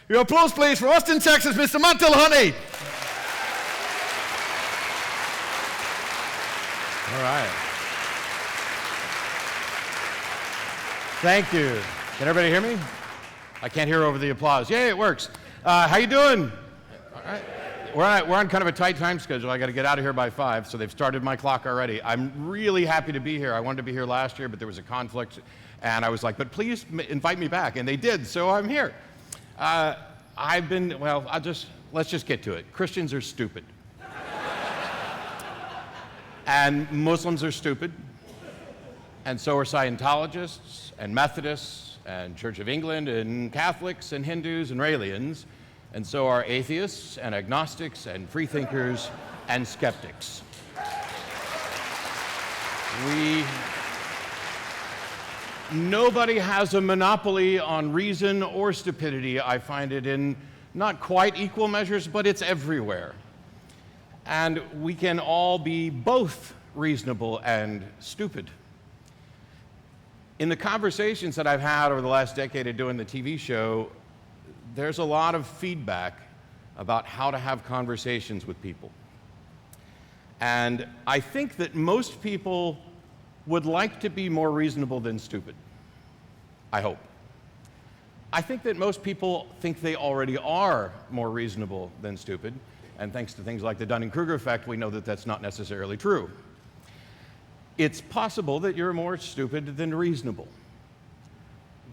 Your applause, please, for Austin, Texas, Mr. Dillahunty. All right. Thank you. Can everybody hear me? I can't hear over the applause. Yay, it works. How you doing? All right. We're on kind of a tight time schedule. I got to get out of here by 5, so they've started my clock already. I'm really happy to be here. I wanted to be here last year, but there was a conflict, and I was like, but please invite me back, and they did, so I'm here. Let's just get to it. Christians are stupid. And Muslims are stupid. And so are Scientologists, and Methodists, and Church of England, and Catholics, and Hindus, and Raelians. And so are atheists, and agnostics, and freethinkers, and skeptics. Nobody has a monopoly on reason or stupidity. I find it in not quite equal measures, but it's everywhere. And we can all be both reasonable and stupid. In the conversations that I've had over the last decade of doing the TV show, there's a lot of feedback about how to have conversations with people. And I think that most people would like to be more reasonable than stupid. I hope. I think that most people think they already are more reasonable than stupid, and thanks to things like the Dunning-Kruger effect, we know that that's not necessarily true. It's possible that you're more stupid than reasonable.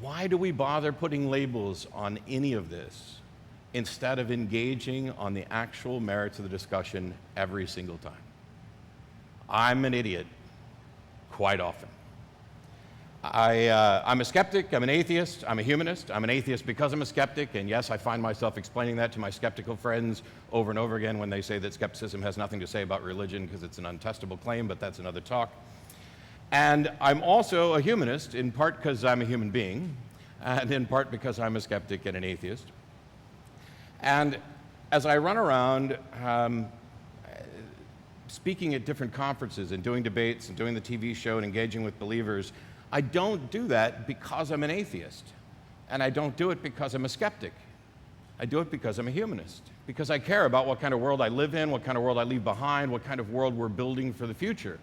Why do we bother putting labels on any of this instead of engaging on the actual merits of the discussion every single time? I'm an idiot quite often. I'm a skeptic, I'm an atheist, I'm a humanist. I'm an atheist because I'm a skeptic, and yes, I find myself explaining that to my skeptical friends over and over again when they say that skepticism has nothing to say about religion because it's an untestable claim, but that's another talk. And I'm also a humanist, in part because I'm a human being, and in part because I'm a skeptic and an atheist. And as I run around speaking at different conferences and doing debates and doing the TV show and engaging with believers, I don't do that because I'm an atheist. And I don't do it because I'm a skeptic. I do it because I'm a humanist. Because I care about what kind of world I live in, what kind of world I leave behind, what kind of world we're building for the future.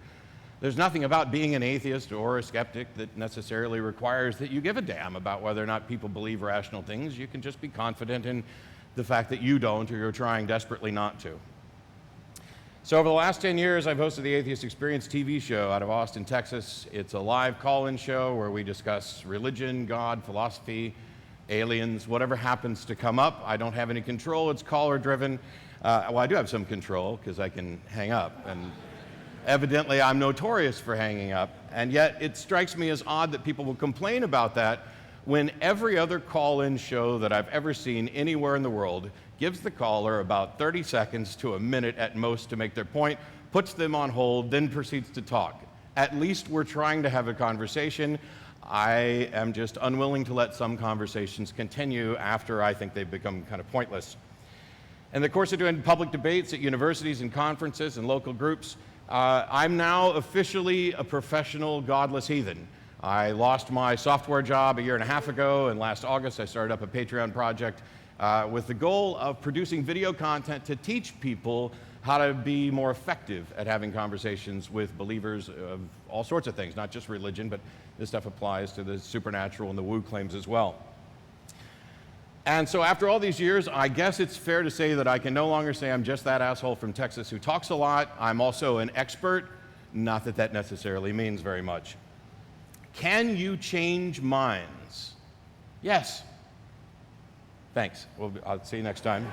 There's nothing about being an atheist or a skeptic that necessarily requires that you give a damn about whether or not people believe rational things. You can just be confident in the fact that you don't, or you're trying desperately not to. So over the last 10 years, I've hosted the Atheist Experience TV show out of Austin, Texas. It's a live call-in show where we discuss religion, God, philosophy, aliens, whatever happens to come up. I don't have any control. It's caller-driven. Well, I do have some control because I can hang up. And evidently, I'm notorious for hanging up. And yet, it strikes me as odd that people will complain about that when every other call-in show that I've ever seen anywhere in the world gives the caller about 30 seconds to a minute at most to make their point, puts them on hold, then proceeds to talk. At least we're trying to have a conversation. I am just unwilling to let some conversations continue after I think they've become kind of pointless. In the course of doing public debates at universities and conferences and local groups, I'm now officially a professional godless heathen. I lost my software job a year and a half ago, and last August I started up a Patreon project with the goal of producing video content to teach people how to be more effective at having conversations with believers of all sorts of things, not just religion, but this stuff applies to the supernatural and the woo claims as well. And so after all these years, I guess it's fair to say that I can no longer say I'm just that asshole from Texas who talks a lot. I'm also an expert, not that that necessarily means very much. Can you change minds? Yes. Thanks. I'll see you next time.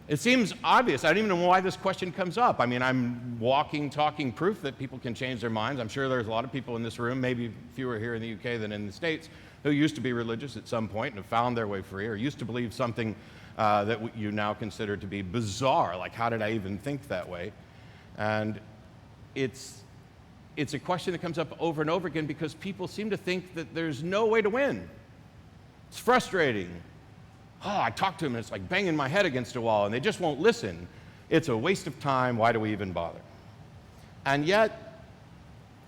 It seems obvious. I don't even know why this question comes up. I mean, I'm walking, talking proof that people can change their minds. I'm sure there's a lot of people in this room, maybe fewer here in the UK than in the States, who used to be religious at some point and have found their way free, or used to believe something that you now consider to be bizarre. Like, how did I even think that way? And it's a question that comes up over and over again because people seem to think that there's no way to win. It's frustrating. Oh, I talk to them and it's like banging my head against a wall and they just won't listen. It's a waste of time. Why do we even bother? And yet,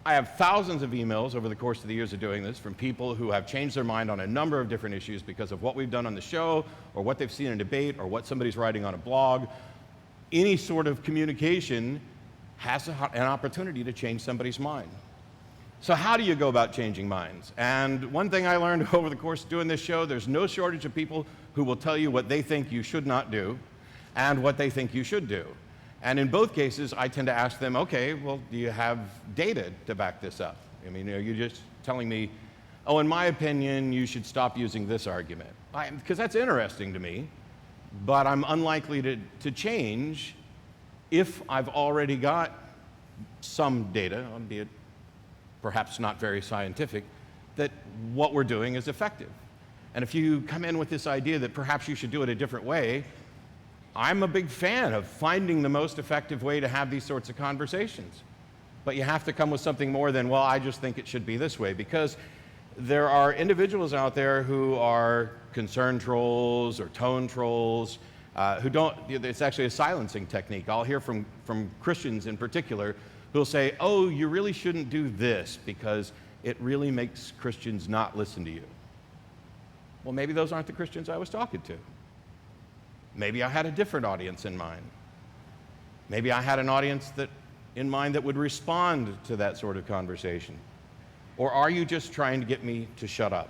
I have thousands of emails over the course of the years of doing this from people who have changed their mind on a number of different issues because of what we've done on the show, or what they've seen in a debate, or what somebody's writing on a blog. Any sort of communication has an opportunity to change somebody's mind. So how do you go about changing minds? And one thing I learned over the course of doing this show, there's no shortage of people who will tell you what they think you should not do and what they think you should do. And in both cases, I tend to ask them, okay, well, do you have data to back this up? I mean, are you just telling me, oh, in my opinion, you should stop using this argument? Because that's interesting to me, but I'm unlikely to change if I've already got some data, albeit perhaps not very scientific, that what we're doing is effective. And if you come in with this idea that perhaps you should do it a different way, I'm a big fan of finding the most effective way to have these sorts of conversations. But you have to come with something more than, well, I just think it should be this way, because there are individuals out there who are concern trolls or tone trolls who don't, it's actually a silencing technique. I'll hear from Christians in particular who'll say, oh, you really shouldn't do this because it really makes Christians not listen to you. Well, maybe those aren't the Christians I was talking to. Maybe I had a different audience in mind. Maybe I had an audience in mind that would respond to that sort of conversation. Or are you just trying to get me to shut up?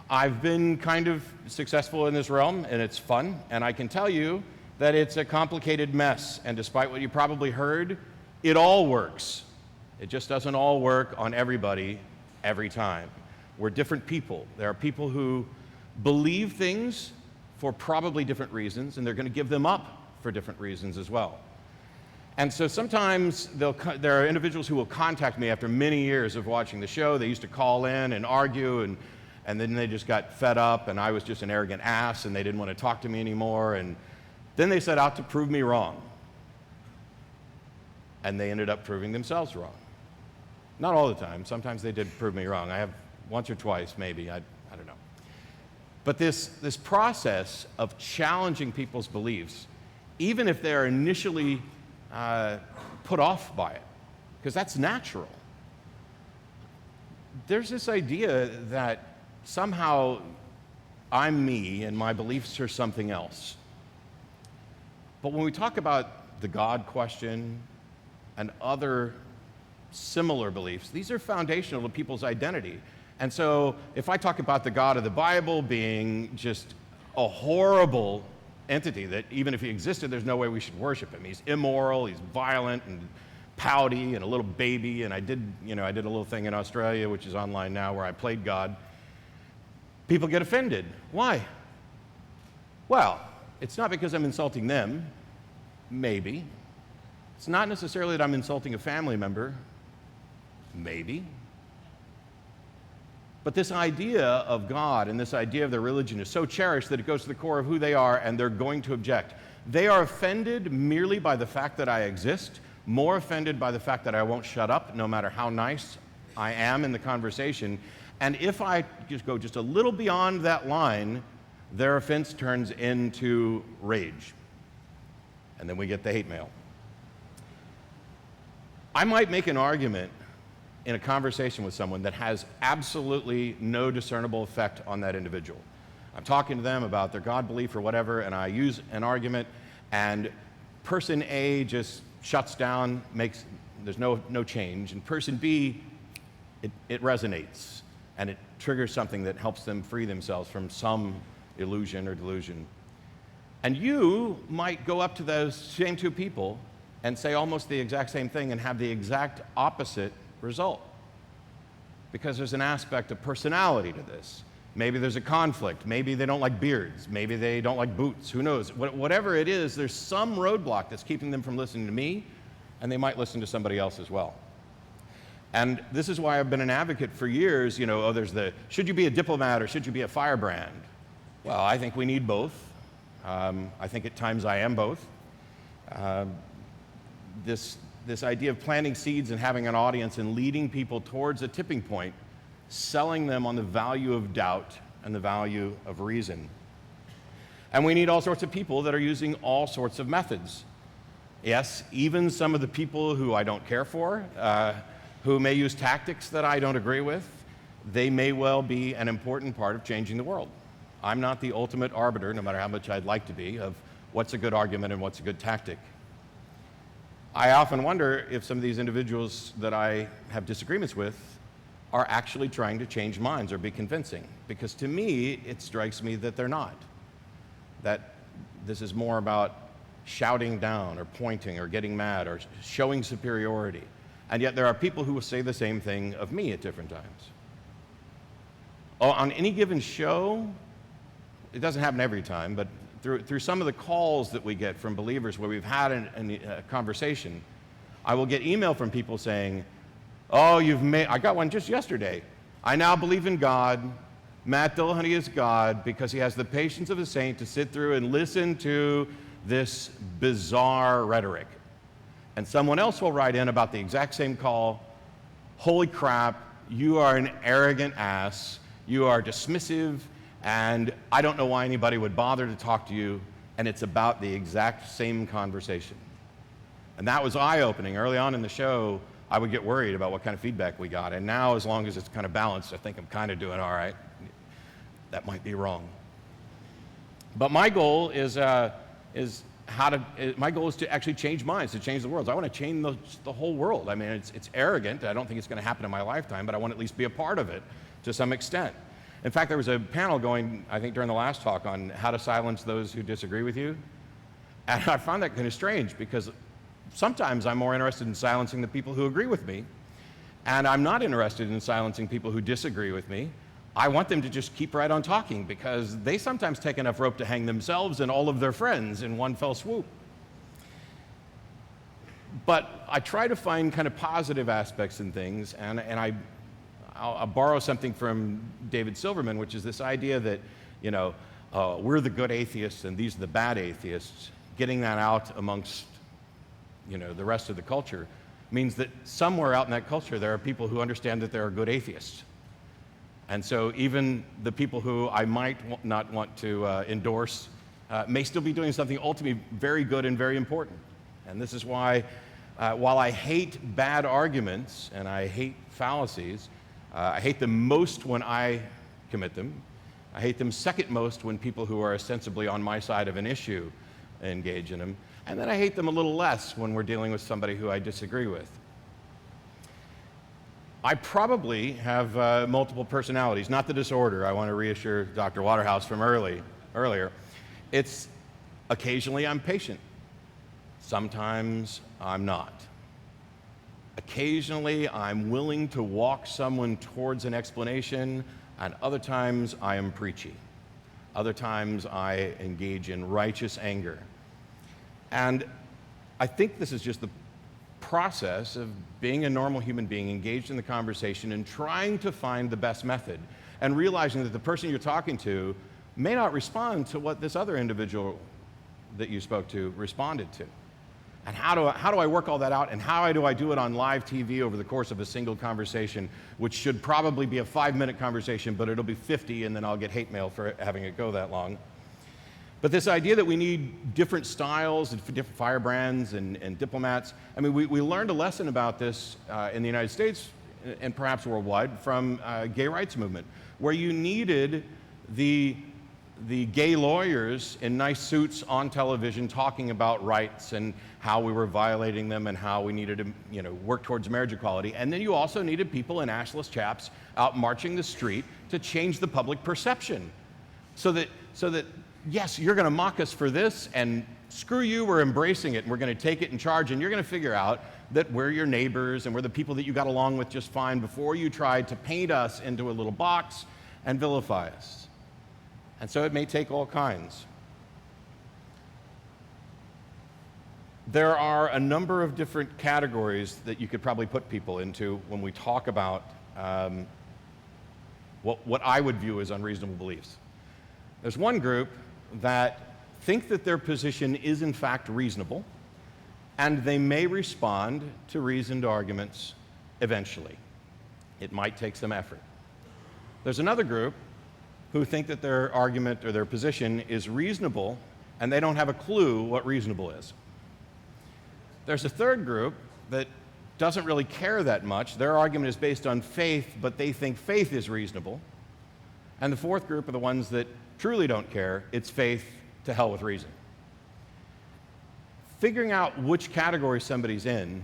I've been kind of successful in this realm, and it's fun, and I can tell you that it's a complicated mess, and despite what you probably heard, it all works. It just doesn't all work on everybody every time. We're different people. There are people who believe things for probably different reasons, and they're going to give them up for different reasons as well. And so sometimes there are individuals who will contact me after many years of watching the show. They used to call in and argue, and then they just got fed up, and I was just an arrogant ass, and they didn't want to talk to me anymore, and then they set out to prove me wrong. And they ended up proving themselves wrong. Not all the time. Sometimes they did prove me wrong. I have once or twice, maybe. I don't know. But this process of challenging people's beliefs, even if they're initially put off by it, because that's natural. There's this idea that somehow I'm me and my beliefs are something else. But when we talk about the God question and other similar beliefs, these are foundational to people's identity. And so if I talk about the God of the Bible being just a horrible entity that even if he existed, there's no way we should worship him. He's immoral, he's violent and pouty and a little baby, and I did a little thing in Australia, which is online now, where I played God. People get offended. Why? Well, it's not because I'm insulting them, maybe. It's not necessarily that I'm insulting a family member, maybe. But this idea of God and this idea of their religion is so cherished that it goes to the core of who they are, and they're going to object. They are offended merely by the fact that I exist, more offended by the fact that I won't shut up no matter how nice I am in the conversation. And if I just go just a little beyond that line, their offense turns into rage. And then we get the hate mail. I might make an argument in a conversation with someone that has absolutely no discernible effect on that individual. I'm talking to them about their God belief or whatever, and I use an argument, and person A just shuts down, there's no change, and person B, it resonates, and it triggers something that helps them free themselves from some illusion or delusion. And you might go up to those same two people and say almost the exact same thing and have the exact opposite result. Because there's an aspect of personality to this. Maybe there's a conflict. Maybe they don't like beards. Maybe they don't like boots. Who knows? Whatever it is, there's some roadblock that's keeping them from listening to me, and they might listen to somebody else as well. And this is why I've been an advocate for years, there's should you be a diplomat or should you be a firebrand? Well, I think we need both. I think at times I am both. This idea of planting seeds and having an audience and leading people towards a tipping point, selling them on the value of doubt and the value of reason. And we need all sorts of people that are using all sorts of methods. Yes, even some of the people who I don't care for, who may use tactics that I don't agree with, they may well be an important part of changing the world. I'm not the ultimate arbiter, no matter how much I'd like to be, of what's a good argument and what's a good tactic. I often wonder if some of these individuals that I have disagreements with are actually trying to change minds or be convincing, because to me, it strikes me that they're not. That this is more about shouting down or pointing or getting mad or showing superiority. And yet there are people who will say the same thing of me at different times. On any given show, it doesn't happen every time, but through some of the calls that we get from believers where we've had a conversation, I will get email from people saying, oh, I got one just yesterday. I now believe in God. Matt Dillahunty is God because he has the patience of a saint to sit through and listen to this bizarre rhetoric. And someone else will write in about the exact same call. Holy crap, you are an arrogant ass. You are dismissive, and I don't know why anybody would bother to talk to you, and it's about the exact same conversation. And that was eye-opening. Early on in the show, I would get worried about what kind of feedback we got, and now, as long as it's kind of balanced, I think I'm kind of doing all right. That might be wrong. But my goal is to actually change minds, to change the world. I want to change the whole world. I mean, it's arrogant. I don't think it's going to happen in my lifetime, but I want to at least be a part of it to some extent. In fact, there was a panel going, I think, during the last talk on how to silence those who disagree with you. And I found that kind of strange because sometimes I'm more interested in silencing the people who agree with me, and I'm not interested in silencing people who disagree with me. I want them to just keep right on talking because they sometimes take enough rope to hang themselves and all of their friends in one fell swoop. But I try to find kind of positive aspects in things, and I'll borrow something from David Silverman, which is this idea that, we're the good atheists and these are the bad atheists. Getting that out amongst, the rest of the culture means that somewhere out in that culture there are people who understand that there are good atheists. And so even the people who I might not want to endorse may still be doing something ultimately very good and very important. And this is why, while I hate bad arguments and I hate fallacies, I hate them most when I commit them. I hate them second most when people who are ostensibly on my side of an issue engage in them. And then I hate them a little less when we're dealing with somebody who I disagree with. I probably have multiple personalities, not the disorder. I want to reassure Dr. Waterhouse from earlier. It's occasionally I'm patient. Sometimes I'm not. Occasionally I'm willing to walk someone towards an explanation, and other times I am preachy. Other times I engage in righteous anger. And I think this is just the process of being a normal human being engaged in the conversation and trying to find the best method and realizing that the person you're talking to may not respond to what this other individual that you spoke to responded to. And how do I work all that out, and how do I do it on live TV over the course of a single conversation, which should probably be a 5-minute conversation, but it'll be 50, and then I'll get hate mail for having it go that long. But this idea that we need different styles and different firebrands and diplomats, I mean, we learned a lesson about this in the United States and perhaps worldwide from gay rights movement, where you needed the gay lawyers in nice suits on television talking about rights and how we were violating them and how we needed to work towards marriage equality. And then you also needed people in ashless chaps out marching the street to change the public perception so that yes, you're going to mock us for this, and screw you, we're embracing it, and we're going to take it in charge, and you're going to figure out that we're your neighbors and we're the people that you got along with just fine before you tried to paint us into a little box and vilify us. And so it may take all kinds. There are a number of different categories that you could probably put people into when we talk about what I would view as unreasonable beliefs. There's one group that think that their position is in fact reasonable, and they may respond to reasoned arguments eventually. It might take some effort. There's another group who think that their argument or their position is reasonable, and they don't have a clue what reasonable is. There's a third group that doesn't really care that much. Their argument is based on faith, but they think faith is reasonable. And the fourth group are the ones that truly don't care. It's faith to hell with reason. Figuring out which category somebody's in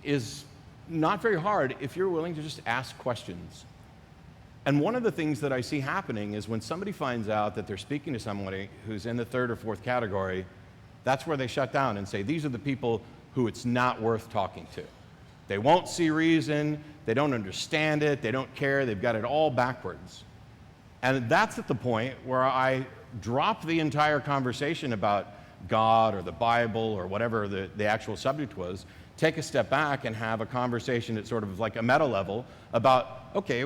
is not very hard if you're willing to just ask questions. And one of the things that I see happening is when somebody finds out that they're speaking to somebody who's in the third or fourth category, that's where they shut down and say, these are the people who it's not worth talking to. They won't see reason, they don't understand it, they don't care, they've got it all backwards. And that's at the point where I drop the entire conversation about God or the Bible or whatever the actual subject was, take a step back and have a conversation at sort of like a meta level about, okay,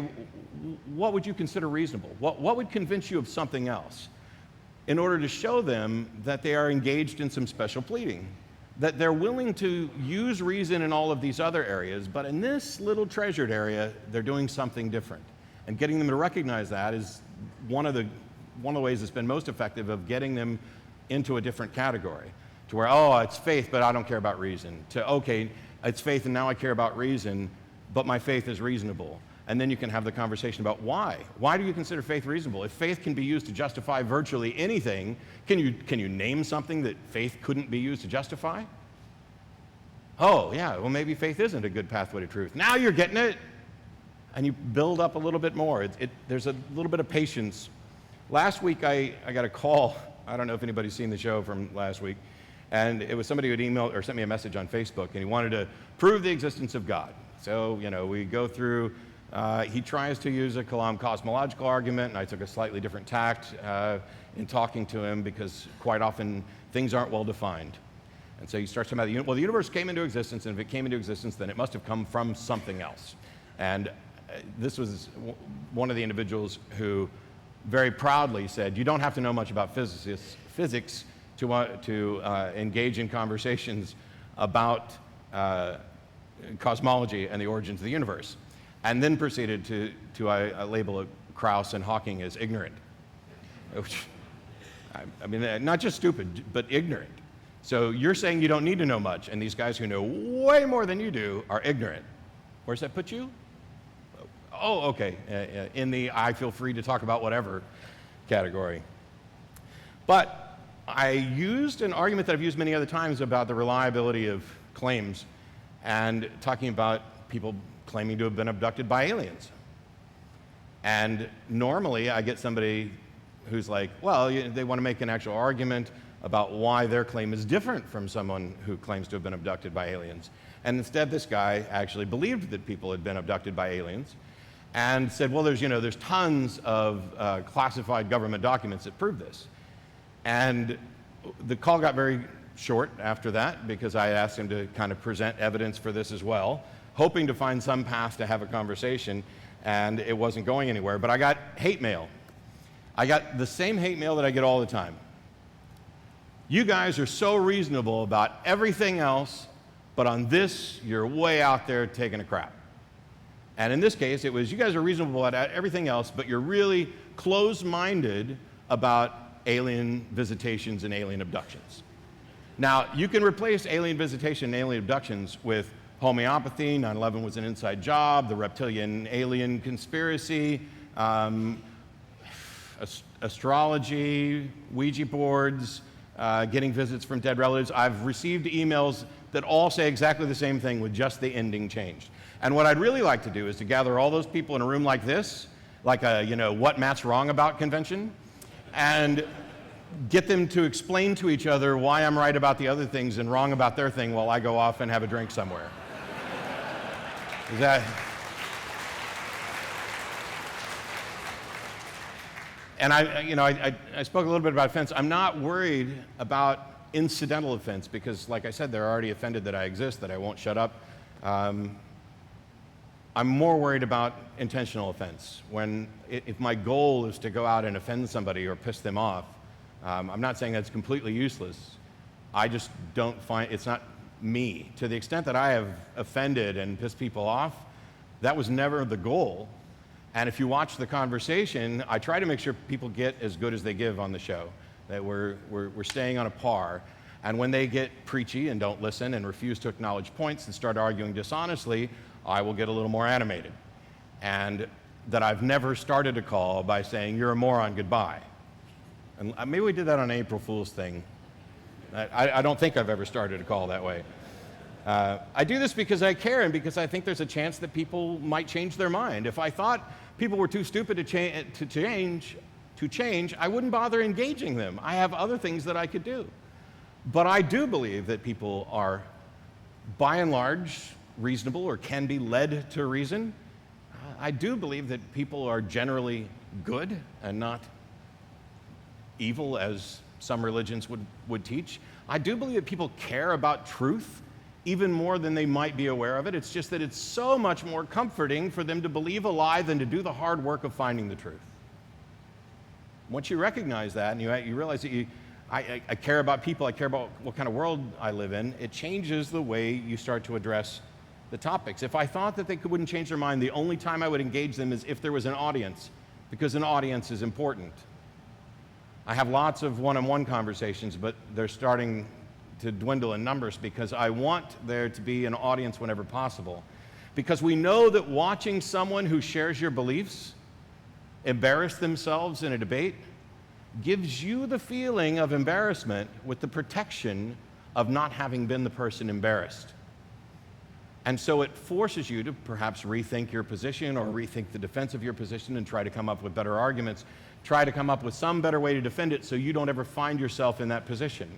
what would you consider reasonable? What would convince you of something else? In order to show them that they are engaged in some special pleading, that they're willing to use reason in all of these other areas, but in this little treasured area, they're doing something different. And getting them to recognize that is one of the ways that's been most effective of getting them into a different category. To where, oh, it's faith, but I don't care about reason. To, okay, it's faith and now I care about reason, but my faith is reasonable. And then you can have the conversation about why. Why do you consider faith reasonable? If faith can be used to justify virtually anything, can you name something that faith couldn't be used to justify? Oh, yeah, well, maybe faith isn't a good pathway to truth. Now you're getting it. And you build up a little bit more. There's a little bit of patience. Last week, I got a call. I don't know if anybody's seen the show from last week. And it was somebody who had emailed or sent me a message on Facebook, and he wanted to prove the existence of God. So, we go through, he tries to use a Kalam cosmological argument, and I took a slightly different tact in talking to him because quite often things aren't well defined. And so he starts talking about the universe came into existence, and if it came into existence, then it must have come from something else. And this was one of the individuals who very proudly said, you don't have to know much about physics to engage in conversations about cosmology and the origins of the universe. And then proceeded to label Krauss and Hawking as ignorant. Which, I mean, not just stupid, but ignorant. So you're saying you don't need to know much, and these guys who know way more than you do are ignorant. Where's that put you? Oh, okay, in the I feel free to talk about whatever category. But I used an argument that I've used many other times about the reliability of claims and talking about people claiming to have been abducted by aliens. And normally I get somebody who's like, well, they want to make an actual argument about why their claim is different from someone who claims to have been abducted by aliens. And instead this guy actually believed that people had been abducted by aliens and said, well, there's tons of classified government documents that prove this. And the call got very short after that because I asked him to kind of present evidence for this as well, hoping to find some path to have a conversation, and it wasn't going anywhere. But I got hate mail. I got the same hate mail that I get all the time. You guys are so reasonable about everything else, but on this, you're way out there taking a crap. And in this case, it was, you guys are reasonable about everything else, but you're really closed-minded about alien visitations and alien abductions. Now, you can replace alien visitation and alien abductions with homeopathy, 9/11 was an inside job, the reptilian alien conspiracy, astrology, Ouija boards, getting visits from dead relatives. I've received emails that all say exactly the same thing with just the ending changed. And what I'd really like to do is to gather all those people in a room like this, like a, what Matt's wrong about convention, and get them to explain to each other why I'm right about the other things and wrong about their thing while I go off and have a drink somewhere. Is that... And I spoke a little bit about offense. I'm not worried about incidental offense because, like I said, they're already offended that I exist, that I won't shut up. I'm more worried about intentional offense. If my goal is to go out and offend somebody or piss them off, I'm not saying that's completely useless. I just don't find, it's not me. To the extent that I have offended and pissed people off, that was never the goal. And if you watch the conversation, I try to make sure people get as good as they give on the show, that we're staying on a par. And when they get preachy and don't listen and refuse to acknowledge points and start arguing dishonestly, I will get a little more animated. And that I've never started a call by saying, "You're a moron, goodbye." And maybe we did that on an April Fool's thing. I don't think I've ever started a call that way. I do this because I care and because I think there's a chance that people might change their mind. If I thought people were too stupid to change, I wouldn't bother engaging them. I have other things that I could do. But I do believe that people are, by and large, reasonable or can be led to reason. I do believe that people are generally good and not evil, as some religions would teach. I do believe that people care about truth even more than they might be aware of it. It's just that it's so much more comforting for them to believe a lie than to do the hard work of finding the truth. Once you recognize that and you realize that I care about people, I care about what kind of world I live in, it changes the way you start to address the topics. If I thought that they wouldn't change their mind, the only time I would engage them is if there was an audience, because an audience is important. I have lots of one-on-one conversations, but they're starting to dwindle in numbers because I want there to be an audience whenever possible. Because we know that watching someone who shares your beliefs embarrass themselves in a debate gives you the feeling of embarrassment with the protection of not having been the person embarrassed. And so it forces you to perhaps rethink your position or rethink the defense of your position and try to come up with better arguments, try to come up with some better way to defend it so you don't ever find yourself in that position.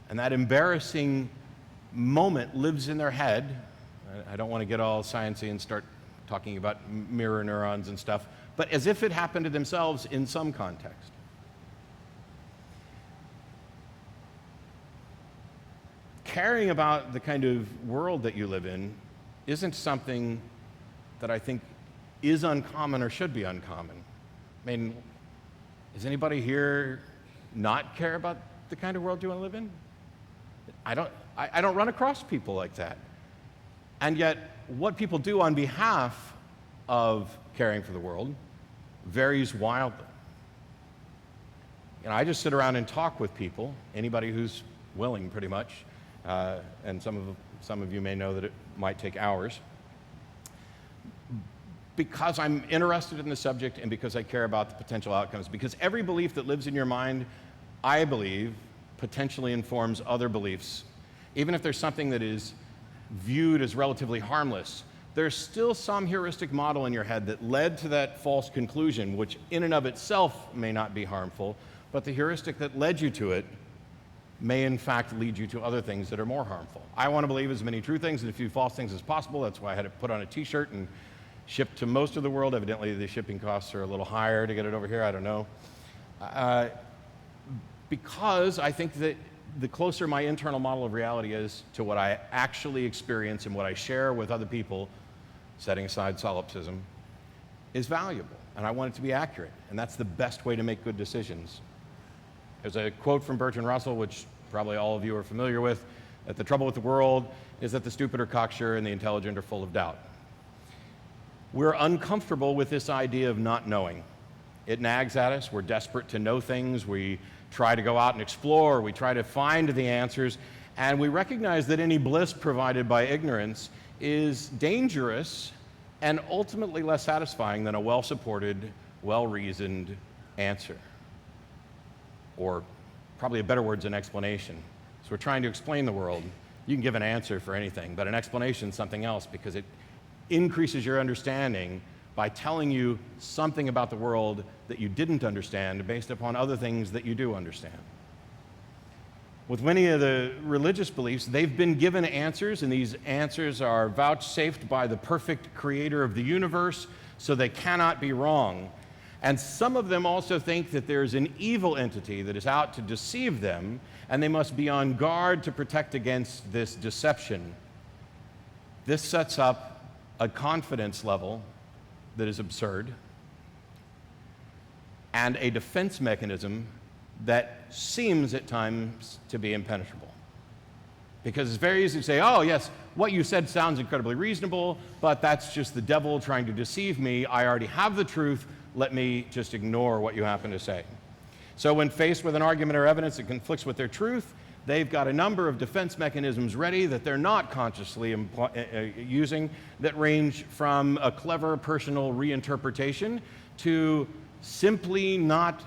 And that embarrassing moment lives in their head. I don't want to get all sciencey and start talking about mirror neurons and stuff, but as if it happened to themselves in some context. Caring about the kind of world that you live in isn't something that I think is uncommon or should be uncommon. I mean, does anybody here not care about the kind of world you want to live in? I don't run across people like that. And yet, what people do on behalf of caring for the world varies wildly. I just sit around and talk with people, anybody who's willing, pretty much. And some of you may know that it might take hours. Because I'm interested in the subject and because I care about the potential outcomes. Because every belief that lives in your mind, I believe, potentially informs other beliefs. Even if there's something that is viewed as relatively harmless, there's still some heuristic model in your head that led to that false conclusion, which in and of itself may not be harmful, but the heuristic that led you to it may in fact lead you to other things that are more harmful. I want to believe as many true things and as few false things as possible. That's why I had it put on a t-shirt and shipped to most of the world. Evidently the shipping costs are a little higher to get it over here, I don't know. Because I think that the closer my internal model of reality is to what I actually experience and what I share with other people, setting aside solipsism, is valuable. And I want it to be accurate. And that's the best way to make good decisions. There's a quote from Bertrand Russell, which probably all of you are familiar with, that the trouble with the world is that the stupid are cocksure and the intelligent are full of doubt. We're uncomfortable with this idea of not knowing. It nags at us. We're desperate to know things. We try to go out and explore. We try to find the answers. And we recognize that any bliss provided by ignorance is dangerous and ultimately less satisfying than a well-supported, well-reasoned answer. Or probably a better word is an explanation. So we're trying to explain the world. You can give an answer for anything, but an explanation is something else because it increases your understanding by telling you something about the world that you didn't understand based upon other things that you do understand. With many of the religious beliefs, they've been given answers, and these answers are vouchsafed by the perfect creator of the universe, so they cannot be wrong. And some of them also think that there's an evil entity that is out to deceive them, and they must be on guard to protect against this deception. This sets up a confidence level that is absurd and a defense mechanism that seems at times to be impenetrable. Because it's very easy to say, oh yes, what you said sounds incredibly reasonable, but that's just the devil trying to deceive me. I already have the truth. Let me just ignore what you happen to say. So when faced with an argument or evidence that conflicts with their truth, they've got a number of defense mechanisms ready that they're not consciously using that range from a clever personal reinterpretation to simply not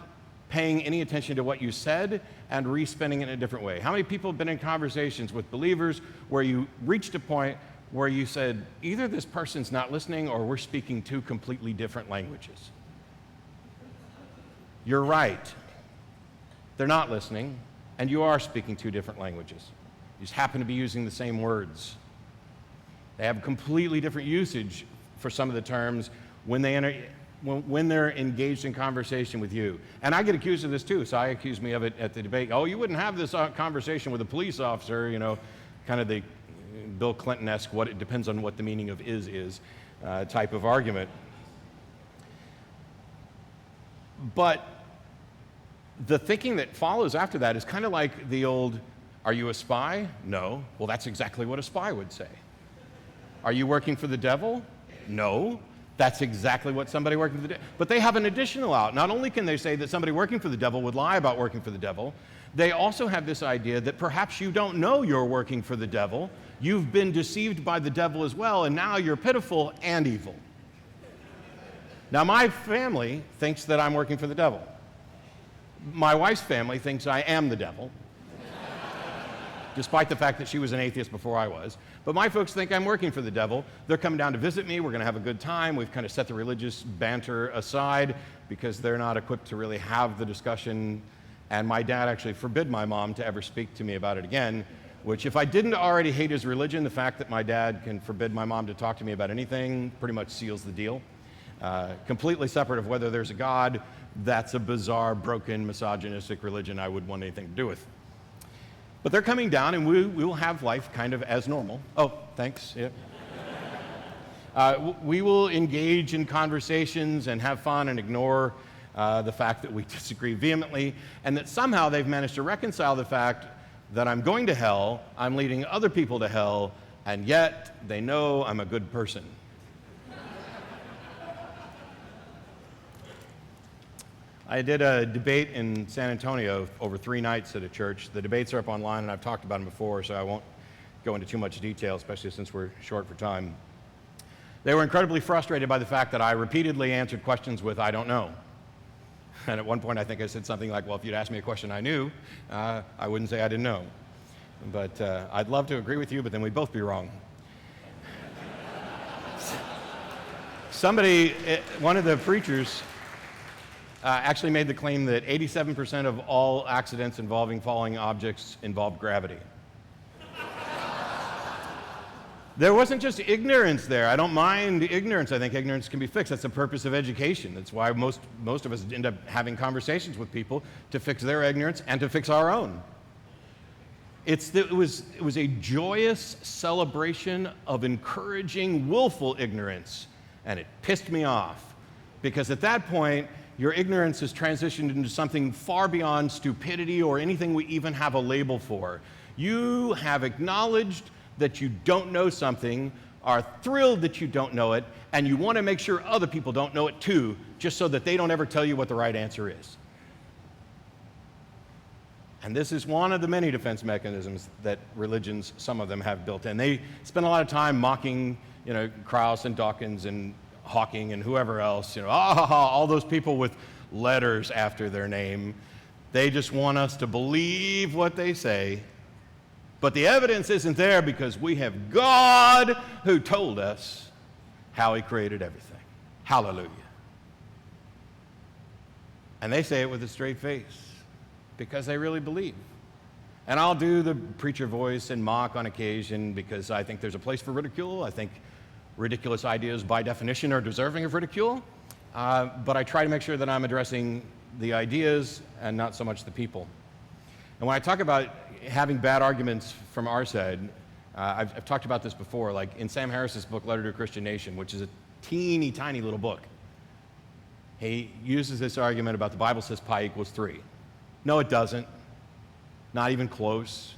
paying any attention to what you said and respinning it in a different way. How many people have been in conversations with believers where you reached a point where you said, either this person's not listening or we're speaking two completely different languages? You're right. They're not listening, and you are speaking two different languages. You just happen to be using the same words. They have completely different usage for some of the terms when they're engaged in conversation with you. And I get accused of this too, so I accuse me of it at the debate. Oh, you wouldn't have this conversation with a police officer, you know, kind of the Bill Clinton-esque, what it depends on what the meaning of is type of argument. But the thinking that follows after that is kind of like the old, are you a spy? No. Well, that's exactly what a spy would say. Are you working for the devil? No. That's exactly what somebody working for the devil. But they have an additional out. Not only can they say that somebody working for the devil would lie about working for the devil, they also have this idea that perhaps you don't know you're working for the devil. You've been deceived by the devil as well, and now you're pitiful and evil. Now, my family thinks that I'm working for the devil. My wife's family thinks I am the devil, despite the fact that she was an atheist before I was. But my folks think I'm working for the devil. They're coming down to visit me. We're going to have a good time. We've kind of set the religious banter aside because they're not equipped to really have the discussion. And my dad actually forbid my mom to ever speak to me about it again, which if I didn't already hate his religion, the fact that my dad can forbid my mom to talk to me about anything pretty much seals the deal. Completely separate of whether there's a God. That's a bizarre, broken, misogynistic religion I wouldn't want anything to do with. But they're coming down, and we will have life kind of as normal. Oh, thanks. Yeah. We will engage in conversations and have fun and ignore the fact that we disagree vehemently, and that somehow they've managed to reconcile the fact that I'm going to hell, I'm leading other people to hell, and yet they know I'm a good person. I did a debate in San Antonio over 3 nights at a church. The debates are up online, and I've talked about them before, so I won't go into too much detail, especially since we're short for time. They were incredibly frustrated by the fact that I repeatedly answered questions with, I don't know. And at one point, I think I said something like, well, if you'd asked me a question I knew, I wouldn't say I didn't know. But I'd love to agree with you, but then we'd both be wrong. One of the preachers, actually made the claim that 87% of all accidents involving falling objects involve gravity. There wasn't just ignorance there. I don't mind ignorance. I think ignorance can be fixed. That's the purpose of education. That's why most of us end up having conversations with people to fix their ignorance and to fix our own. It was a joyous celebration of encouraging willful ignorance, and it pissed me off because at that point, your ignorance has transitioned into something far beyond stupidity or anything we even have a label for. You have acknowledged that you don't know something, are thrilled that you don't know it, and you want to make sure other people don't know it too, just so that they don't ever tell you what the right answer is. And this is one of the many defense mechanisms that religions, some of them, have built in. They spend a lot of time mocking, Krauss and Dawkins and Hawking and whoever else, all those people with letters after their name. They just want us to believe what they say. But the evidence isn't there because we have God who told us how he created everything. Hallelujah. And they say it with a straight face because they really believe. And I'll do the preacher voice and mock on occasion because I think there's a place for ridicule. I think ridiculous ideas by definition are deserving of ridicule, but I try to make sure that I'm addressing the ideas and not so much the people. And when I talk about having bad arguments from our side, I've talked about this before, like in Sam Harris's book, Letter to a Christian Nation, which is a teeny tiny little book. He uses this argument about the Bible says pi equals 3. No, it doesn't. Not even close.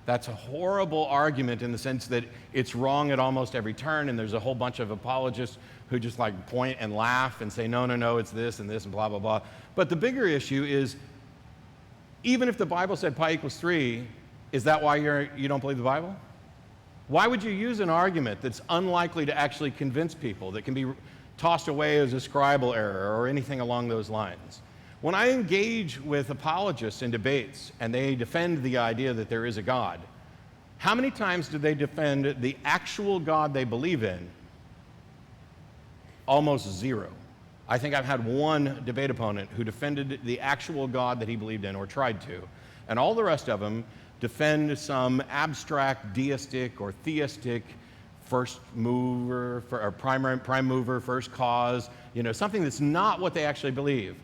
That's a horrible argument in the sense that it's wrong at almost every turn, and there's a whole bunch of apologists who just like point and laugh and say, no, it's this and this and blah, blah, blah. But the bigger issue is Even if the Bible said pi equals 3, is that why you don't believe the Bible? Why would you use an argument that's unlikely to actually convince people, that can be tossed away as a scribal error or anything along those lines? When I engage with apologists in debates and they defend the idea that there is a God, how many times do they defend the actual God they believe in? Almost zero. I think I've had one debate opponent who defended the actual God that he believed in, or tried to, and all the rest of them defend some abstract deistic or theistic first mover, or prime mover, first cause, something that's not what they actually believe.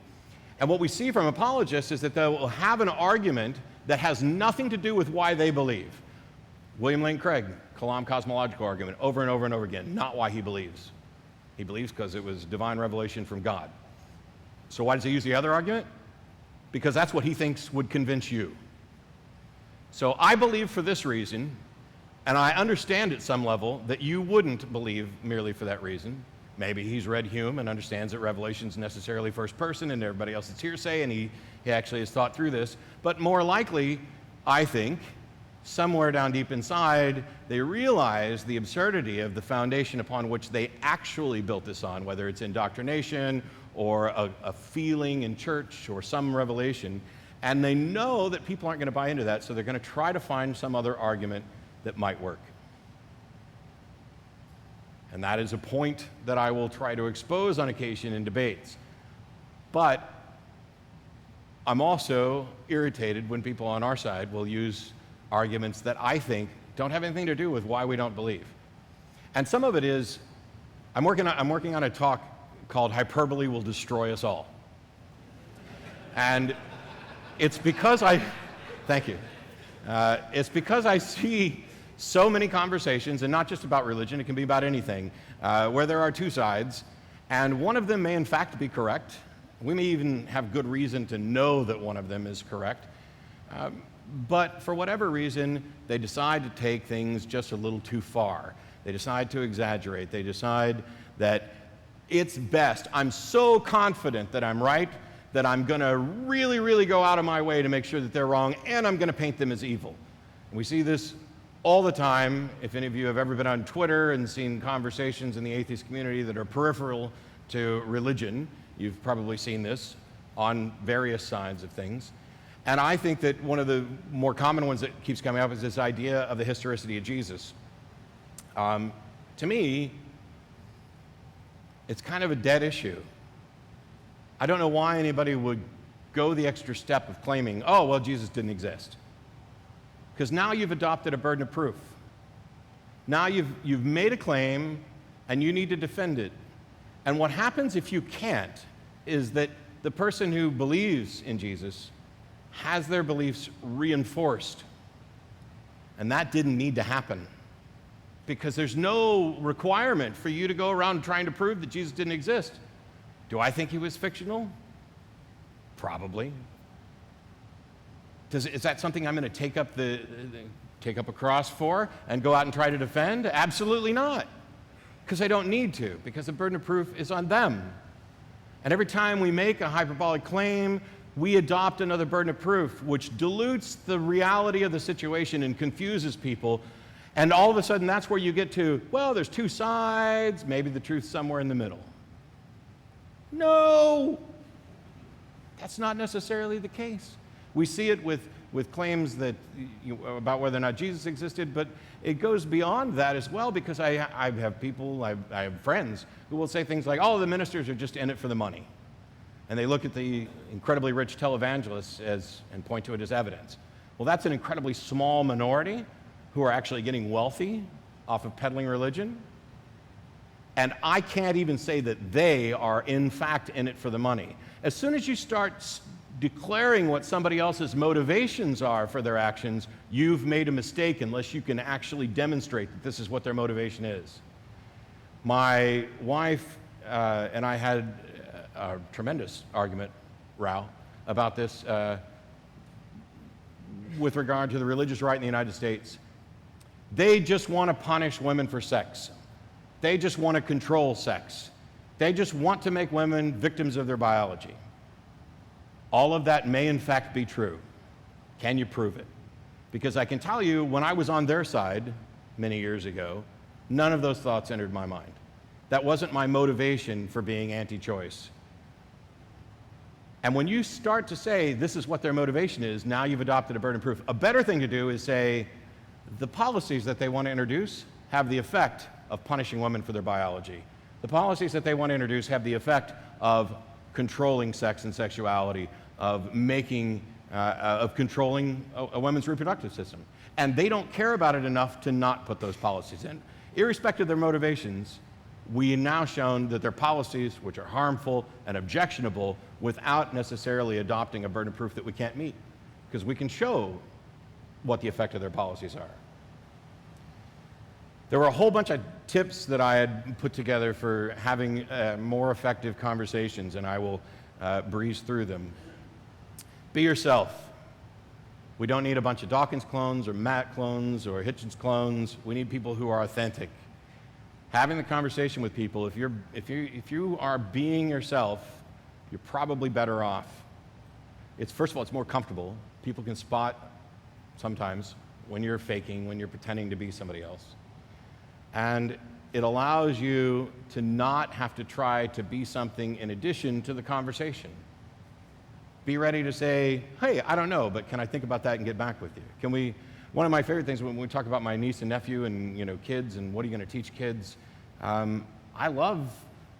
And what we see from apologists is that they will have an argument that has nothing to do with why they believe. William Lane Craig, Kalam cosmological argument, over and over and over again, not why he believes. He believes because it was divine revelation from God. So why does he use the other argument? Because that's what he thinks would convince you. So I believe for this reason, and I understand at some level that you wouldn't believe merely for that reason. Maybe he's read Hume and understands that revelation's necessarily first person and everybody else is hearsay, and he actually has thought through this. But more likely, I think, somewhere down deep inside, they realize the absurdity of the foundation upon which they actually built this on, whether it's indoctrination or a feeling in church or some revelation. And they know that people aren't going to buy into that, so they're going to try to find some other argument that might work. And that is a point that I will try to expose on occasion in debates. But I'm also irritated when people on our side will use arguments that I think don't have anything to do with why we don't believe. And some of it is, I'm working on a talk called Hyperbole Will Destroy Us All. And it's because thank you. It's because I see so many conversations, and not just about religion, it can be about anything, where there are two sides, and one of them may in fact be correct. We may even have good reason to know that one of them is correct. But for whatever reason, they decide to take things just a little too far. They decide to exaggerate. They decide that it's best. I'm so confident that I'm right that I'm going to really, really go out of my way to make sure that they're wrong, and I'm going to paint them as evil. And we see this all the time. If any of you have ever been on Twitter and seen conversations in the atheist community that are peripheral to religion, you've probably seen this on various sides of things. And I think that one of the more common ones that keeps coming up is this idea of the historicity of Jesus. To me, it's kind of a dead issue. I don't know why anybody would go the extra step of claiming, oh, well, Jesus didn't exist. Because now you've adopted a burden of proof. Now you've made a claim, and you need to defend it. And what happens if you can't is that the person who believes in Jesus has their beliefs reinforced. And that didn't need to happen, because there's no requirement for you to go around trying to prove that Jesus didn't exist. Do I think he was fictional? Probably. Is that something I'm going to take up a cross for and go out and try to defend? Absolutely not. Because I don't need to, because the burden of proof is on them. And every time we make a hyperbolic claim, we adopt another burden of proof, which dilutes the reality of the situation and confuses people. And all of a sudden, that's where you get to, well, there's two sides, maybe the truth's somewhere in the middle. No! That's not necessarily the case. We see it with claims that about whether or not Jesus existed, but it goes beyond that as well, because I have friends who will say things like, oh, the ministers are just in it for the money. And they look at the incredibly rich televangelists and point to it as evidence. Well, that's an incredibly small minority who are actually getting wealthy off of peddling religion. And I can't even say that they are in fact in it for the money. As soon as you start declaring what somebody else's motivations are for their actions, you've made a mistake unless you can actually demonstrate that this is what their motivation is. My wife and I had a tremendous argument, row, about this with regard to the religious right in the United States. They just want to punish women for sex. They just want to control sex. They just want to make women victims of their biology. All of that may in fact be true. Can you prove it? Because I can tell you, when I was on their side many years ago, none of those thoughts entered my mind. That wasn't my motivation for being anti-choice. And when you start to say this is what their motivation is, now you've adopted a burden of proof. A better thing to do is say the policies that they want to introduce have the effect of punishing women for their biology. The policies that they want to introduce have the effect of controlling sex and sexuality, of controlling a woman's reproductive system. And they don't care about it enough to not put those policies in. Irrespective of their motivations, we have now shown that their policies, which are harmful and objectionable, without necessarily adopting a burden of proof that we can't meet, because we can show what the effect of their policies are. There were a whole bunch of tips that I had put together for having more effective conversations, and I will breeze through them. Be yourself. We don't need a bunch of Dawkins clones or Matt clones or Hitchens clones. We need people who are authentic. Having the conversation with people, if you are being yourself, you're probably better off. First of all, it's more comfortable. People can spot sometimes when you're faking, when you're pretending to be somebody else. And it allows you to not have to try to be something in addition to the conversation. Be ready to say, hey, I don't know, but can I think about that and get back with you? One of my favorite things when we talk about my niece and nephew and kids and what are you going to teach kids, I love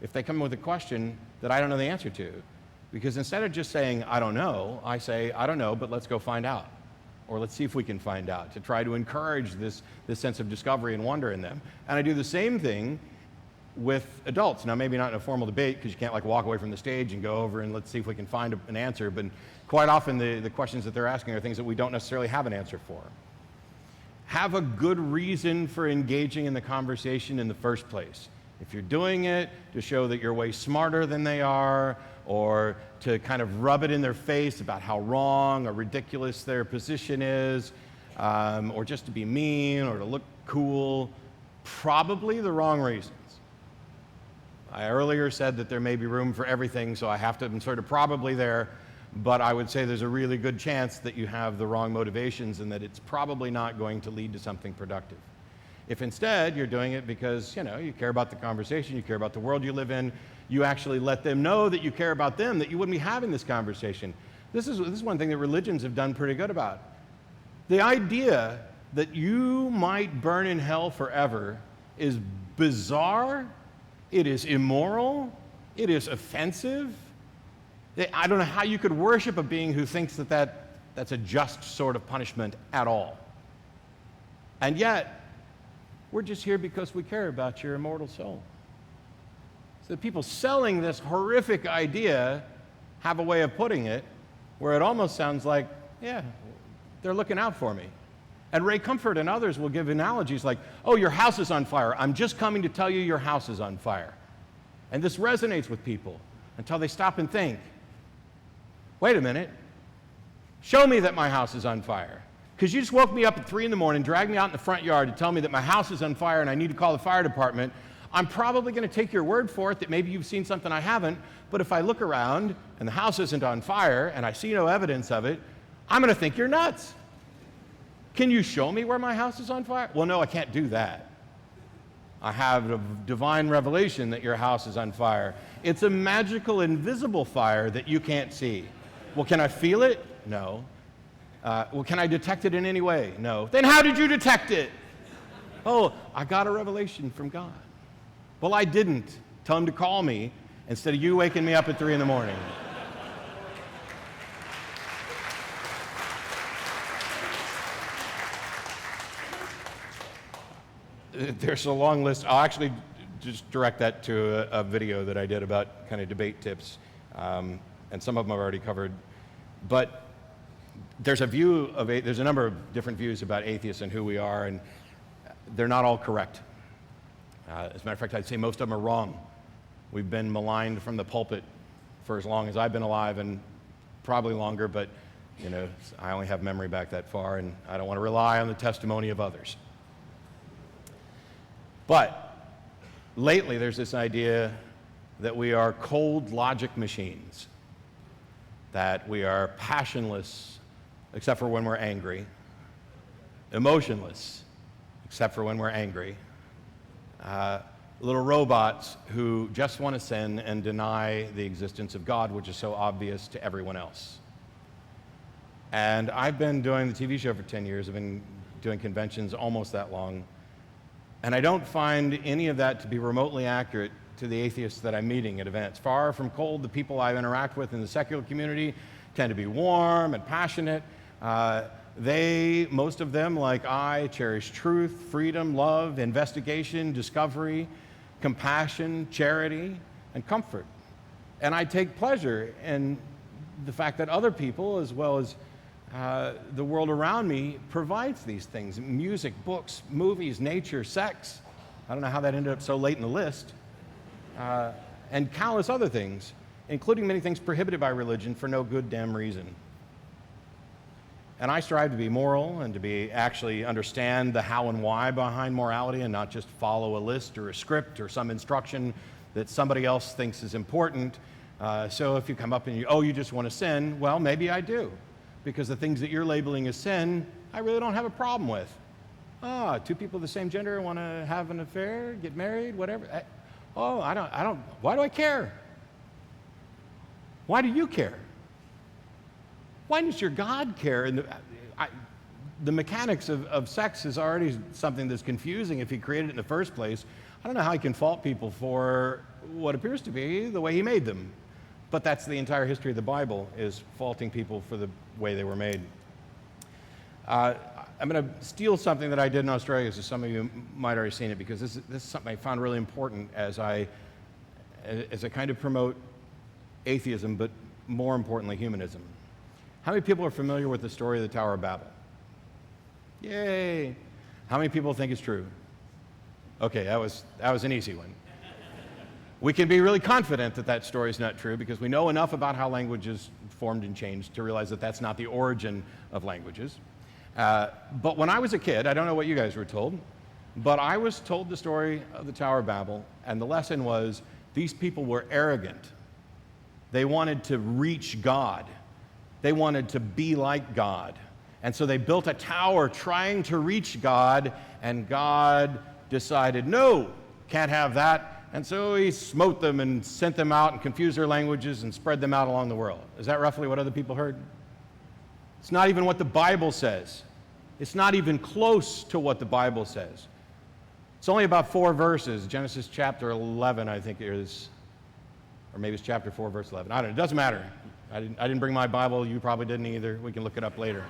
if they come with a question that I don't know the answer to. Because instead of just saying, I don't know, I say, I don't know, but let's go find out. Or let's see if we can find out, to try to encourage this sense of discovery and wonder in them. And I do the same thing with adults. Now, maybe not in a formal debate, because you can't walk away from the stage and go over and let's see if we can find an answer, but quite often the questions that they're asking are things that we don't necessarily have an answer for. Have a good reason for engaging in the conversation in the first place. If you're doing it to show that you're way smarter than they are, or to kind of rub it in their face about how wrong or ridiculous their position is, or just to be mean or to look cool, probably the wrong reasons. I earlier said that there may be room for everything, so I have to insert a probably there, but I would say there's a really good chance that you have the wrong motivations and that it's probably not going to lead to something productive. If instead you're doing it because you care about the conversation, you care about the world you live in, you actually let them know that you care about them, that you wouldn't be having this conversation. This is one thing that religions have done pretty good about. The idea that you might burn in hell forever is bizarre, it is immoral, it is offensive. I don't know how you could worship a being who thinks that's a just sort of punishment at all. And yet, we're just here because we care about your immortal soul. So the people selling this horrific idea have a way of putting it where it almost sounds like, yeah, they're looking out for me. And Ray Comfort and others will give analogies like, oh, your house is on fire. I'm just coming to tell you your house is on fire. And this resonates with people until they stop and think, wait a minute, show me that my house is on fire. Because you just woke me up at 3 in the morning, dragged me out in the front yard to tell me that my house is on fire and I need to call the fire department. I'm probably going to take your word for it that maybe you've seen something I haven't, but if I look around and the house isn't on fire and I see no evidence of it, I'm going to think you're nuts. Can you show me where my house is on fire? Well, no, I can't do that. I have a divine revelation that your house is on fire. It's a magical, invisible fire that you can't see. Well, can I feel it? No. Well, can I detect it in any way? No. Then how did you detect it? Oh, I got a revelation from God. Well, I didn't. Tell him to call me instead of you waking me up at 3 in the morning. There's a long list. I'll actually just direct that to a video that I did about kind of debate tips, and some of them I've already covered. But there's a number of different views about atheists and who we are, and they're not all correct. As a matter of fact, I'd say most of them are wrong. We've been maligned from the pulpit for as long as I've been alive, and probably longer, but I only have memory back that far, and I don't want to rely on the testimony of others. But lately, there's this idea that we are cold logic machines, that we are passionless, except for when we're angry, emotionless, except for when we're angry, little robots who just want to sin and deny the existence of God, which is so obvious to everyone else. And I've been doing the TV show for 10 years. I've been doing conventions almost that long. And I don't find any of that to be remotely accurate to the atheists that I'm meeting at events. Far from cold, the people I interact with in the secular community tend to be warm and passionate. Most of them, like I, cherish truth, freedom, love, investigation, discovery, compassion, charity, and comfort. And I take pleasure in the fact that other people, as well as the world around me, provides these things: music, books, movies, nature, sex. I don't know how that ended up so late in the list. And countless other things, including many things prohibited by religion for no good damn reason. And I strive to be moral and to actually understand the how and why behind morality, and not just follow a list or a script or some instruction that somebody else thinks is important. So if you come up and you just want to sin, well, maybe I do. Because the things that you're labeling as sin, I really don't have a problem with. Two people of the same gender want to have an affair, get married, whatever. Why do I care? Why do you care? Why does your God care? And the mechanics of sex is already something that's confusing if he created it in the first place. I don't know how he can fault people for what appears to be the way he made them. But that's the entire history of the Bible, is faulting people for the way they were made. I'm going to steal something that I did in Australia, so some of you might already seen it, because this is something I found really important as I kind of promote atheism, but more importantly, humanism. How many people are familiar with the story of the Tower of Babel? Yay! How many people think it's true? Okay, that was an easy one. We can be really confident that that story is not true because we know enough about how languages formed and changed to realize that that's not the origin of languages. But when I was a kid, I don't know what you guys were told, but I was told the story of the Tower of Babel, and the lesson was these people were arrogant. They wanted to reach God. They wanted to be like God. And so they built a tower trying to reach God, and God decided, no, can't have that. And so he smote them and sent them out and confused their languages and spread them out along the world. Is that roughly what other people heard? It's not even what the Bible says. It's not even close to what the Bible says. It's only about 4 verses. Genesis chapter 11, I think it is. Or maybe it's chapter 4, verse 11. I don't know. It doesn't matter. I didn't bring my Bible. You probably didn't either. We can look it up later.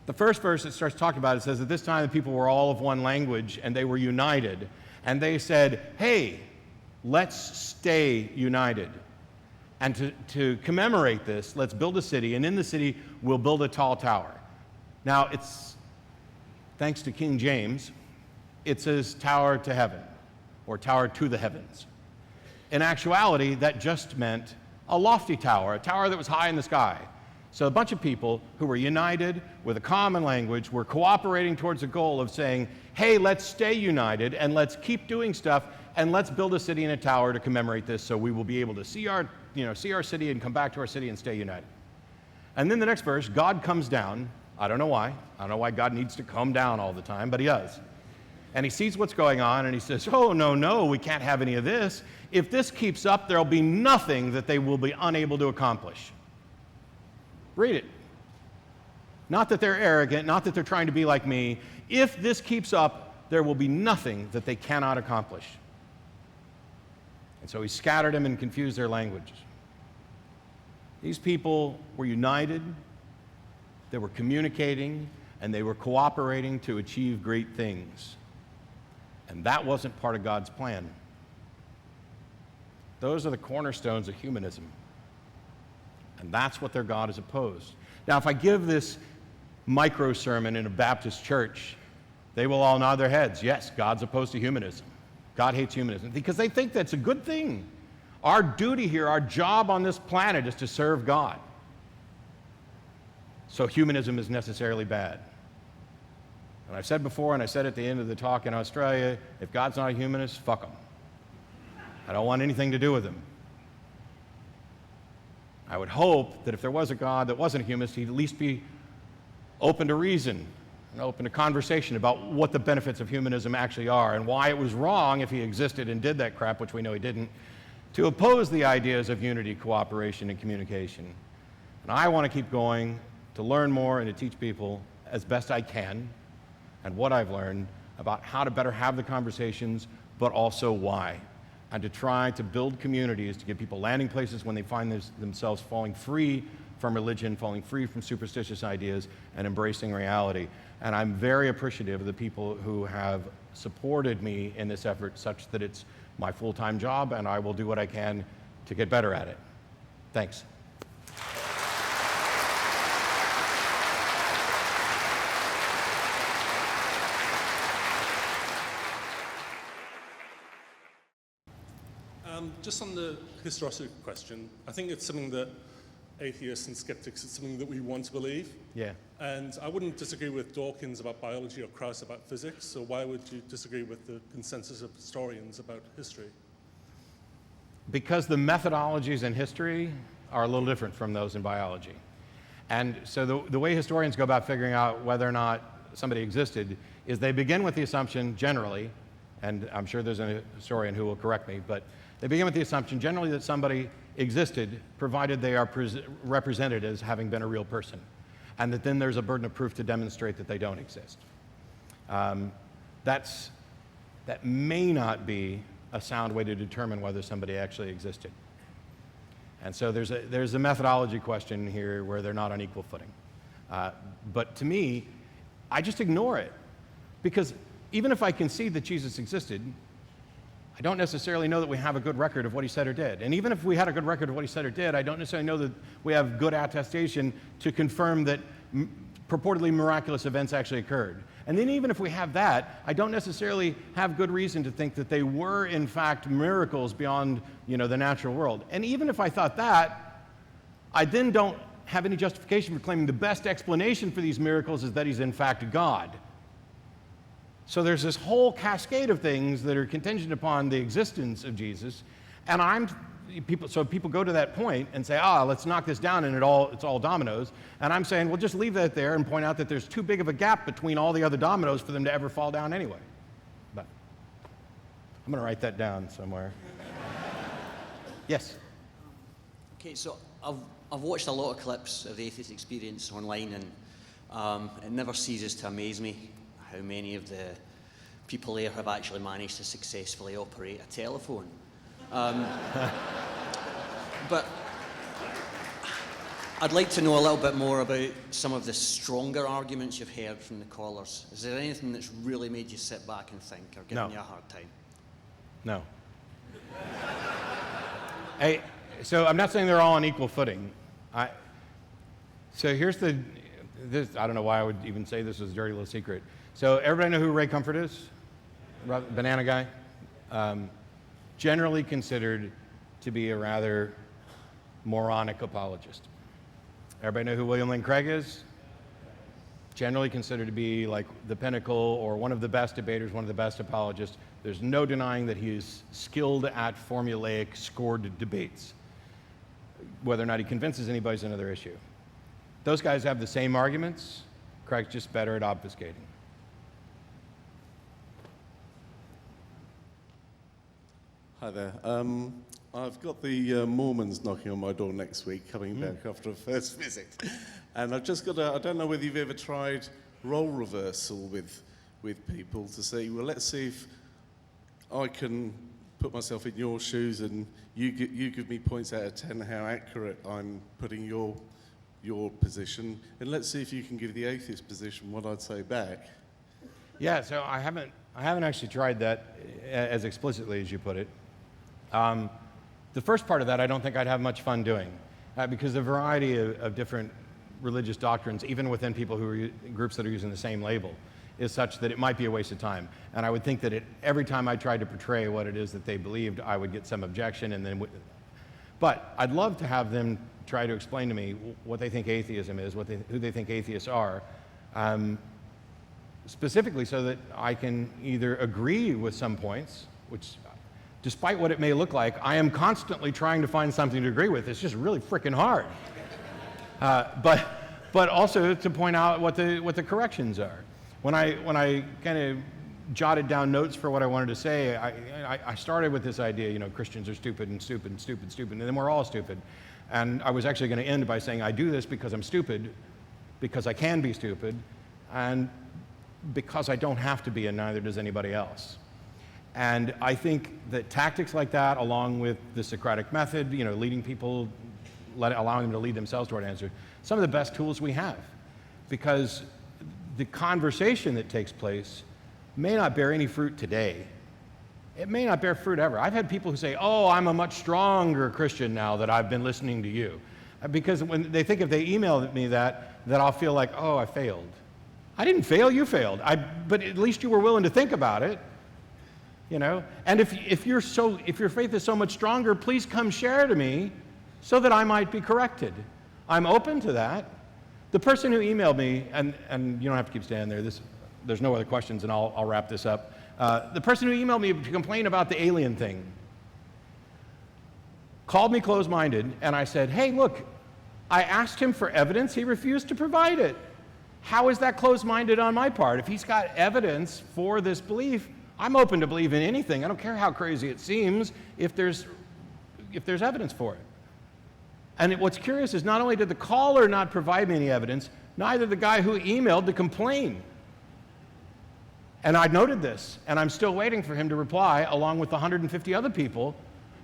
The first verse that starts talking about it says, at this time the people were all of one language and they were united. And they said, hey, let's stay united. And to commemorate this, let's build a city, and in the city we'll build a tall tower. Now, it's, thanks to King James, it says tower to heaven, or tower to the heavens. In actuality, that just meant a lofty tower, a tower that was high in the sky. So a bunch of people who were united with a common language were cooperating towards a goal of saying, hey, let's stay united and let's keep doing stuff and let's build a city and a tower to commemorate this so we will be able to see our city and come back to our city and stay united. And then the next verse, God comes down. I don't know why. I don't know why God needs to come down all the time, but he does. And he sees what's going on and he says, oh, no, we can't have any of this. If this keeps up, there'll be nothing that they will be unable to accomplish. Read it. Not that they're arrogant, not that they're trying to be like me. If this keeps up, there will be nothing that they cannot accomplish. And so he scattered them and confused their languages. These people were united, they were communicating, and they were cooperating to achieve great things. And that wasn't part of God's plan. Those are the cornerstones of humanism. And that's what their God is opposed. Now, if I give this micro sermon in a Baptist church, they will all nod their heads. Yes, God's opposed to humanism. God hates humanism because they think that's a good thing. Our duty here, our job on this planet is to serve God. So humanism is necessarily bad. And I've said before, and I said at the end of the talk in Australia, if God's not a humanist, fuck him. I don't want anything to do with him. I would hope that if there was a God that wasn't a humanist, he'd at least be open to reason and open to conversation about what the benefits of humanism actually are and why it was wrong, if he existed and did that crap, which we know he didn't, to oppose the ideas of unity, cooperation, and communication. And I want to keep going to learn more and to teach people as best I can and what I've learned about how to better have the conversations, but also why. And to try to build communities to give people landing places when they find themselves falling free from religion, falling free from superstitious ideas, and embracing reality. And I'm very appreciative of the people who have supported me in this effort such that it's my full-time job, and I will do what I can to get better at it. Thanks. Just on the historicity question, I think it's something that atheists and skeptics, it's something that we want to believe. Yeah. And I wouldn't disagree with Dawkins about biology or Krauss about physics, so why would you disagree with the consensus of historians about history? Because the methodologies in history are a little different from those in biology. And so the way historians go about figuring out whether or not somebody existed is they begin with the assumption generally, and I'm sure there's a historian who will correct me, but they begin with the assumption generally that somebody existed, provided they are represented as having been a real person, and that then there's a burden of proof to demonstrate that they don't exist. That may not be a sound way to determine whether somebody actually existed. And so there's a methodology question here where they're not on equal footing. But to me, I just ignore it, because even if I concede that Jesus existed, I don't necessarily know that we have a good record of what he said or did. And even if we had a good record of what he said or did, I don't necessarily know that we have good attestation to confirm that purportedly miraculous events actually occurred. And then even if we have that, I don't necessarily have good reason to think that they were in fact miracles beyond, the natural world. And even if I thought that, I then don't have any justification for claiming the best explanation for these miracles is that he's in fact God. So there's this whole cascade of things that are contingent upon the existence of Jesus, and people go to that point and say, let's knock this down, and it's all dominoes. And I'm saying, well, just leave that there and point out that there's too big of a gap between all the other dominoes for them to ever fall down anyway. But I'm going to write that down somewhere. Yes? Okay, so I've watched a lot of clips of the Atheist Experience online, and it never ceases to amaze me how many of the people there have actually managed to successfully operate a telephone. But I'd like to know a little bit more about some of the stronger arguments you've heard from the callers. Is there anything that's really made you sit back and think, or given you a hard time? No. Hey, so I'm not saying they're all on equal footing. So here's I don't know why I would even say this is a dirty little secret. So everybody know who Ray Comfort is? Banana guy? Generally considered to be a rather moronic apologist. Everybody know who William Lane Craig is? Generally considered to be like the pinnacle or one of the best debaters, one of the best apologists. There's no denying that he is skilled at formulaic, scored debates. Whether or not he convinces anybody is another issue. Those guys have the same arguments. Craig's just better at obfuscating. Hi there. I've got the Mormons knocking on my door next week, coming back after a first visit. And I've just got I don't know whether you've ever tried role reversal with people to say, well, let's see if I can put myself in your shoes and you give me points out of 10 how accurate I'm putting your position, and let's see if you can give the atheist position what I'd say back. Yeah, so I haven't actually tried that as explicitly as you put it. The first part of that I don't think I'd have much fun doing, because the variety of different religious doctrines, even within groups that are using the same label, is such that it might be a waste of time. And I would think that every time I tried to portray what it is that they believed, I would get some objection, and then. But I'd love to have them try to explain to me what they think atheism is, who they think atheists are, specifically so that I can either agree with some points, which despite what it may look like, I am constantly trying to find something to agree with. It's just really freaking hard. But also to point out what the corrections are. When I kind of jotted down notes for what I wanted to say, I started with this idea, you know, Christians are stupid and stupid and stupid and stupid, and then we're all stupid. And I was actually going to end by saying I do this because I'm stupid, because I can be stupid, and because I don't have to be, and neither does anybody else. And I think that tactics like that, along with the Socratic method, you know, leading people, allowing them to lead themselves toward an answer, some of the best tools we have. Because the conversation that takes place may not bear any fruit today. It may not bear fruit ever. I've had people who say, oh, I'm a much stronger Christian now that I've been listening to you. Because when they think if they email me that I'll feel like, oh, I failed. I didn't fail, you failed. But at least you were willing to think about it. You know? And if your faith is so much stronger, please come share to me so that I might be corrected. I'm open to that. The person who emailed me, and you don't have to keep standing there, there's no other questions, and I'll wrap this up. The person who emailed me to complain about the alien thing called me closed-minded, and I said, hey, look, I asked him for evidence, he refused to provide it. How is that closed-minded on my part? If he's got evidence for this belief, I'm open to believe in anything. I don't care how crazy it seems if there's evidence for it. And what's curious is not only did the caller not provide me any evidence, neither the guy who emailed to complain. And I noted this, and I'm still waiting for him to reply, along with the 150 other people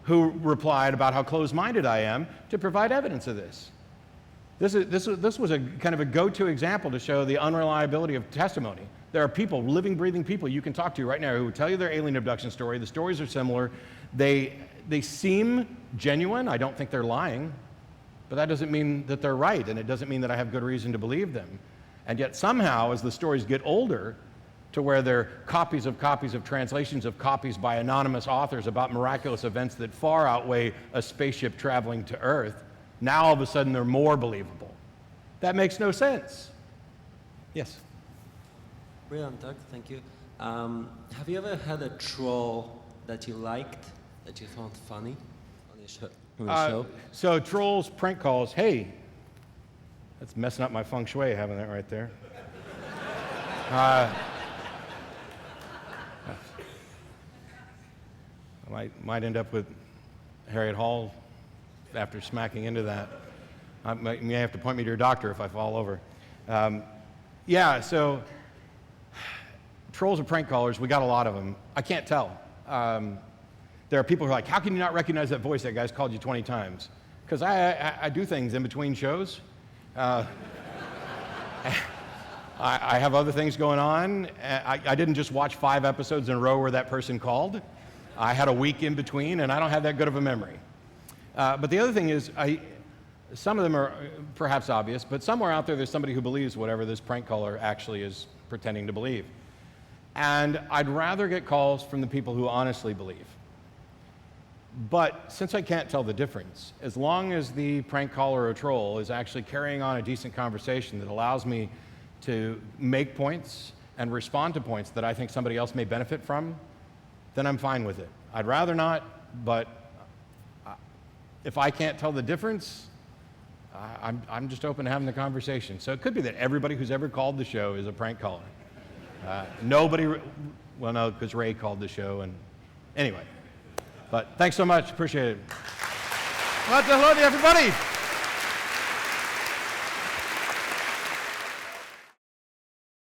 who replied about how closed-minded I am, to provide evidence of this. This was a kind of a go-to example to show the unreliability of testimony. There are people, living, breathing people you can talk to right now who will tell you their alien abduction story. The stories are similar. They seem genuine. I don't think they're lying. But that doesn't mean that they're right, and it doesn't mean that I have good reason to believe them. And yet somehow, as the stories get older, to where they're copies of translations of copies by anonymous authors about miraculous events that far outweigh a spaceship traveling to Earth, now all of a sudden they're more believable. That makes no sense. Yes? Brilliant, Doug. Thank you. Have you ever had a troll that you liked, that you found funny on your show? So trolls, prank calls, hey, that's messing up my feng shui having that right there. I might end up with Harriet Hall after smacking into that. You may have to point me to your doctor if I fall over. Yeah, so trolls and prank callers, we got a lot of them. I can't tell. There are people who are like, how can you not recognize that voice? That guy's called you 20 times. Because I do things in between shows. I have other things going on. I didn't just watch 5 episodes in a row where that person called. I had a week in between, and I don't have that good of a memory. But the other thing is, some of them are perhaps obvious, but somewhere out there's somebody who believes whatever this prank caller actually is pretending to believe. And I'd rather get calls from the people who honestly believe. But since I can't tell the difference, as long as the prank caller or troll is actually carrying on a decent conversation that allows me to make points and respond to points that I think somebody else may benefit from, then I'm fine with it. I'd rather not, but if I can't tell the difference, I'm just open to having the conversation. So it could be that everybody who's ever called the show is a prank caller. Nobody, well, no, because Ray called the show, and anyway. But thanks so much, appreciate it. Well, Dillahunty, everybody.